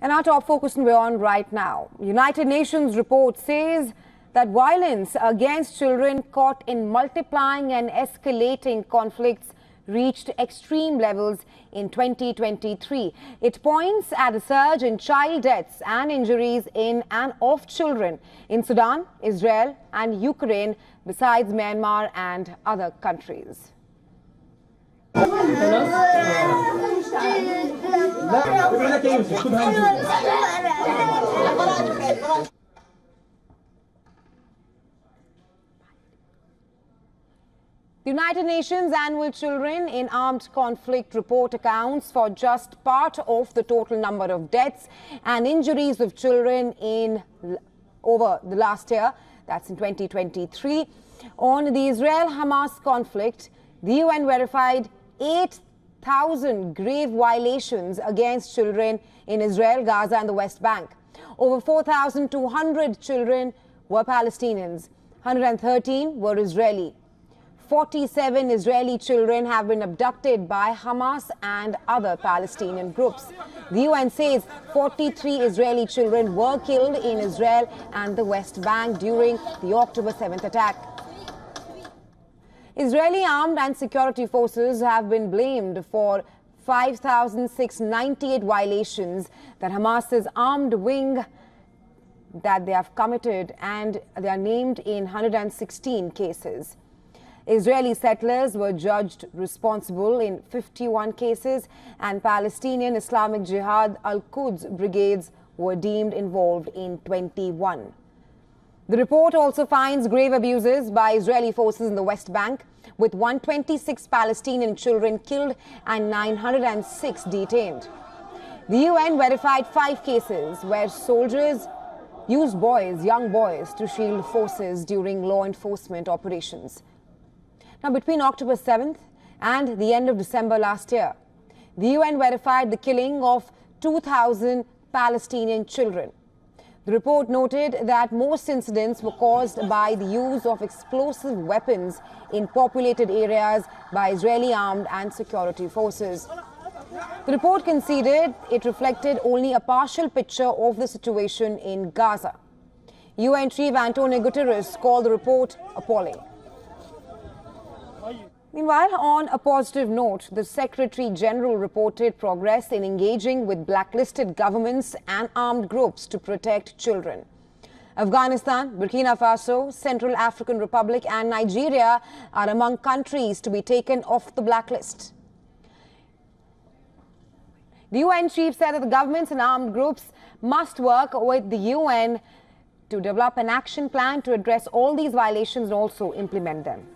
And our top focus and beyond right now. United Nations report says that violence against children caught in multiplying and escalating conflicts reached extreme levels in 2023. It points at a surge in child deaths and injuries in and of children in Sudan, Israel and Ukraine, besides Myanmar and other countries. The United Nations Annual Children in Armed Conflict report accounts for just part of the total number of deaths and injuries of children over the last year, that's in 2023. On the Israel-Hamas conflict, the UN verified 8,000 grave violations against children in Israel, Gaza and the West Bank. Over 4,200 children were Palestinians, 113 were Israeli. 47 Israeli children have been abducted by Hamas and other Palestinian groups. The UN says 43 Israeli children were killed in Israel and the West Bank during the October 7th attack. Israeli armed and security forces have been blamed for 5,698 violations that Hamas's armed wing that they have committed, and they are named in 116 cases. Israeli settlers were judged responsible in 51 cases, and Palestinian Islamic Jihad al-Quds brigades were deemed involved in 21. The report also finds grave abuses by Israeli forces in the West Bank, with 126 Palestinian children killed and 906 detained. The UN verified 5 cases where soldiers used young boys, to shield forces during law enforcement operations. Now, between October 7th and the end of December last year, the UN verified the killing of 2,000 Palestinian children. The report noted that most incidents were caused by the use of explosive weapons in populated areas by Israeli armed and security forces. The report conceded it reflected only a partial picture of the situation in Gaza. UN Chief Antonio Guterres called the report appalling. Meanwhile, on a positive note, the Secretary General reported progress in engaging with blacklisted governments and armed groups to protect children. Afghanistan, Burkina Faso, Central African Republic and Nigeria are among countries to be taken off the blacklist. The UN chief said that the governments and armed groups must work with the UN to develop an action plan to address all these violations and also implement them.